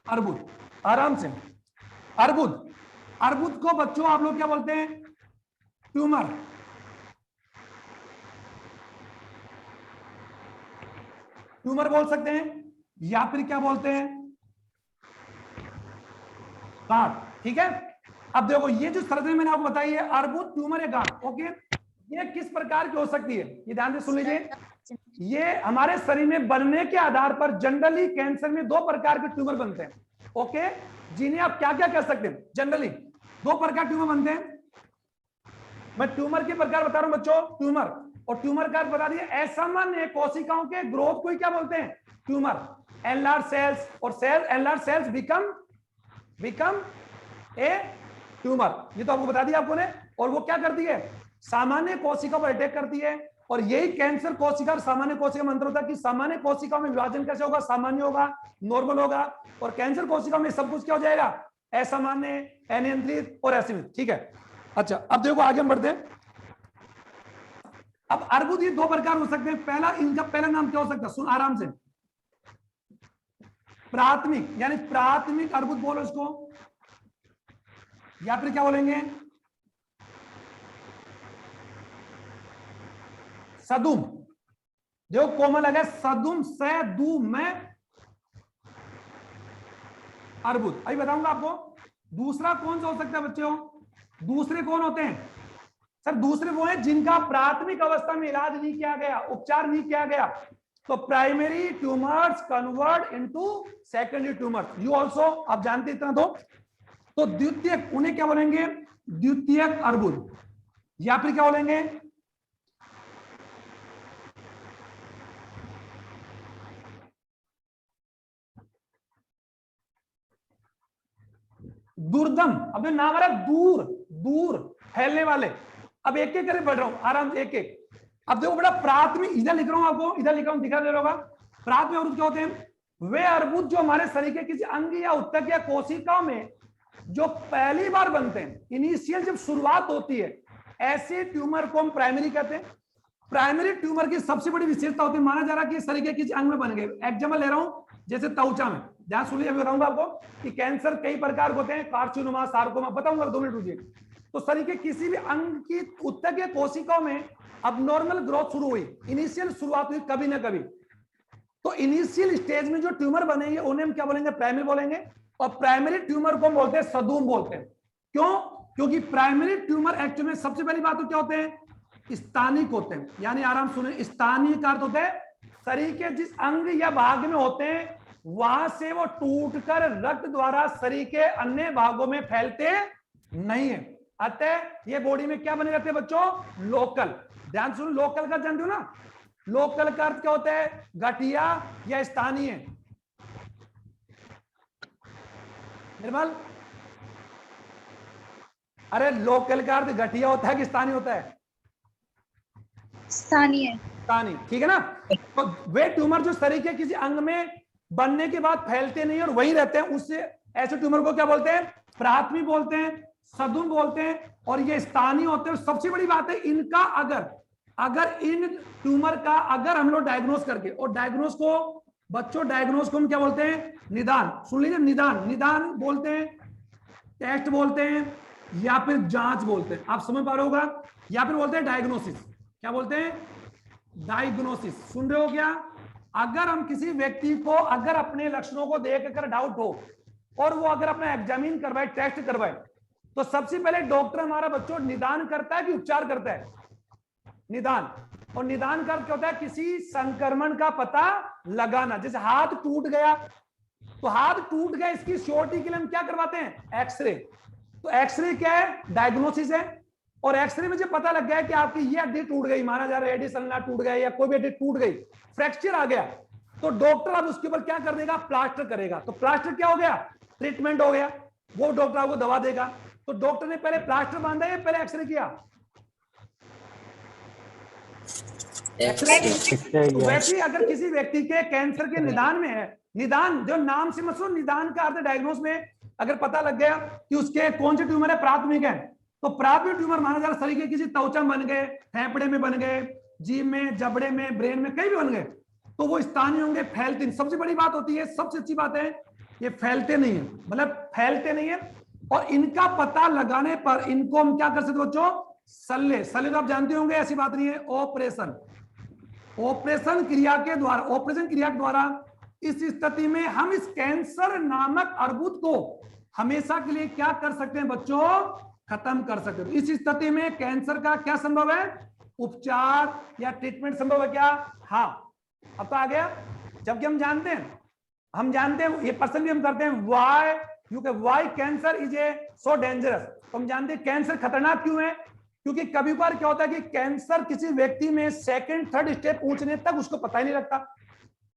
अर्बुद। आराम से, अर्बुद। अर्बुद को बच्चों आप लोग क्या बोलते हैं? ट्यूमर। ट्यूमर बोल सकते हैं, या फिर क्या बोलते हैं? गांठ। ठीक है, अब देखो ये जो संरचना मैंने आपको बताई है, अर्बुद, ट्यूमर या गांठ। ओके, ये किस प्रकार की हो सकती है, ये ध्यान से सुन लीजिए। ये हमारे शरीर में बनने के आधार पर जनरली कैंसर में 2 प्रकार के ट्यूमर बनते हैं। ओके, जिन्हें आप क्या क्या कह सकते हैं? जनरली 2 प्रकार ट्यूमर बनते हैं। मैं ट्यूमर के प्रकार बता रहा हूं बच्चों, ट्यूमर, और ट्यूमर का बता दिया, असामान्य कोशिकाओं के ग्रोथ को ही क्या बोलते हैं? ट्यूमर। एनलार्ज सेल्स, और cell enlarge cells become a tumour, ये तो आपको बता दिया आपको ने। और वो क्या करती है? सामान्य कोशिका पर अटैक करती है और यही कैंसर कोशिका और सामान्य कोशिका में अंतर होता है कि सामान्य कोशिकाओं में विभाजन कैसे होगा, सामान्य होगा, नॉर्मल होगा, और कैंसर कोशिकाओं में सब कुछ क्या हो जाएगा, असामान्य, अनियंत्रित और असीमित। ठीक है, अच्छा अब देखो आगे हम बढ़ते हैं। अब अर्बुद ये दो प्रकार हो सकते हैं। पहला, इनका पहला नाम क्या हो सकता है, सुन आराम से, प्राथमिक, यानी प्राथमिक अर्बुद बोलो इसको, या फिर क्या बोलेंगे, सदुम। जो कोमल है सदुम से दू में अर्बुद, अभी बताऊंगा आपको। दूसरा कौन सा हो सकता है बच्चों, दूसरे कौन होते हैं सर, दूसरे वो हैं जिनका प्राथमिक अवस्था में इलाज नहीं किया गया, उपचार नहीं किया गया। तो primary tumours convert into secondary tumours, you also, आप जानते इतना तो द्वितीयक, उन्हें क्या बोलेंगे, द्वितीयक अर्बुद, या फिर क्या बोलेंगे, दुर्दम। अब जो नाम आ रहा है दूर दूर फैलने वाले, अब एक एक करके बढ़ रहा हूं आराम से, एक एक। अब देखो बेटा, प्राथमिक, इधर लिख रहा हूं आपको, इधर लिख रहा हूं, दिखा दे रहा होगा। प्राथमिक अर्बुद क्या होते हैं, वे अर्बुद जो हमारे शरीर के किसी अंग या उत्तक या कोशिकाओं में जो पहली बार बनते हैं, इनिशियल जब शुरुआत होती है, ऐसे ट्यूमर को हम प्राइमरी कहते हैं। प्राइमरी ट्यूमर की सबसे बड़ी विशेषता होती है, माना जा रहा है कि शरीर के किसी अंग में बन गए। एग्जाम्पल ले रहा हूं, जैसे त्वचा में, ध्यान सुनिए, अभी बताऊंगा आपको कि कैंसर कई प्रकार के होते हैं, कार्सिनोमा, सार्कोमा, बताऊंगा, 2 मिनट रुकिए। तो शरीर के किसी भी अंग की उत्तक या कोशिकाओं में अब नॉर्मल ग्रोथ शुरू हुई, इनिशियल शुरुआत हुई कभी ना कभी, तो इनिशियल स्टेज में जो ट्यूमर बनेंगे उन्हें हम क्या बोलेंगे, प्राइमरी बोलेंगे। और प्राइमरी ट्यूमर को हम बोलते हैं सदूम बोलते हैं। क्यों, क्योंकि प्राइमरी ट्यूमर एक्चुअली में सबसे पहली बात तो क्या होते हैं, स्थानिक होते हैं, यानी आराम सुने, स्थानिक अर्थ होता है शरीर के जिस अंग या भाग में होते हैं वहां से वो टूटकर रक्त द्वारा शरीर के अन्य भागों में फैलते नहीं है। अतः ये बॉडी में क्या बने रहते हैं बच्चों, लोकल। ध्यान सुनो, लोकल का जानते हो ना, लोकल का अर्थ क्या होता है, गठिया या स्थानीय। निर्मल, अरे लोकल का अर्थ गठिया होता है कि स्थानीय होता है, स्थानीय, स्थानीय, ठीक है ना। तो वे ट्यूमर जो शरीर के किसी अंग में बनने के बाद फैलते नहीं और वहीं रहते हैं, उससे ऐसे ट्यूमर को क्या बोलते हैं, प्राथमिक बोलते हैं, सदुम बोलते हैं, और ये स्थानीय होते हैं। सबसे बड़ी बात है इनका, अगर इन ट्यूमर का अगर हम लोग डायग्नोस करके, और डायग्नोस को बच्चों, डायग्नोस को हम क्या बोलते हैं, निदान, सुन लीजिए, निदान, निदान बोलते हैं, टेस्ट बोलते हैं, या फिर जांच बोलते हैं, आप समझ पा रहे होगा, या फिर बोलते हैं डायग्नोसिस। क्या बोलते हैं, डायग्नोसिस, सुन रहे हो क्या। अगर हम किसी व्यक्ति को अगर अपने लक्षणों को देखकर डाउट हो और वो अगर अपना एग्जामिन करवाए, टेस्ट करवाए, तो सबसे पहले डॉक्टर हमारा बच्चों निदान करता है कि उपचार करता है, निदान। और निदान का क्या होता है, किसी संक्रमण का पता लगाना। जैसे हाथ टूट गया, तो हाथ टूट गया, इसकी श्योरिटी के लिए हम क्या करवाते हैं, एक्सरे। तो एक्सरे क्या है, डायग्नोसिस है। और एक्सरे में जब पता लग गया कि आपकी ये हड्डी टूट गई, माना जा रहा है एडिस अल्ना टूट गया या कोई भी हड्डी टूट गई, फ्रैक्चर आ गया, तो डॉक्टर अब उसके ऊपर क्या कर देगा, प्लास्टर करेगा। तो प्लास्टर क्या हो गया, ट्रीटमेंट हो गया, वो डॉक्टर आपको दवा देगा। तो डॉक्टर ने पहले प्लास्टर बांधा या पहले एक्सरे किया, तो वैसे ही अगर किसी व्यक्ति के कैंसर के निदान में है, निदान जो नाम से मत सुनो, निदान का अर्थ डायग्नोस में अगर पता लग गया कि उसके कौन से ट्यूमर है, प्राथमिक है, तो प्राथमिक ट्यूमर माना जा रहा है शरीर के किसी त्वचा बन गए, फेफड़े में बन गए, जीभ में, जबड़े में, ब्रेन में, कहीं भी बन गए, तो वो स्थानीय होंगे, फैलते नहीं। सबसे बड़ी बात होती है, सबसे अच्छी बात है, ये फैलते नहीं है, मतलब फैलते नहीं है। और इनका पता लगाने पर इनको हम क्या कर सकते बच्चों, सल्ले, सल्ले तो आप जानते होंगे, ऐसी बात नहीं है, ऑपरेशन, ऑपरेशन क्रिया के द्वारा, ऑपरेशन क्रिया के द्वारा इस स्थिति में हम इस कैंसर नामक अर्बुद को हमेशा के लिए क्या कर सकते हैं बच्चों, खत्म कर सकते हैं। इस स्थिति में कैंसर का क्या संभव है, उपचार या ट्रीटमेंट संभव है क्या, हाँ। अब तो आ गया, जबकि हम जानते हैं ये प्रश्न भी हम करते हैं, why cancer is A so dangerous. तो हम जानते हैं कैंसर खतरनाक क्यों है, क्योंकि कभी बार क्या होता है कि कैंसर किसी व्यक्ति में सेकंड थर्ड स्टेप पहुंचने तक उसको पता ही नहीं लगता।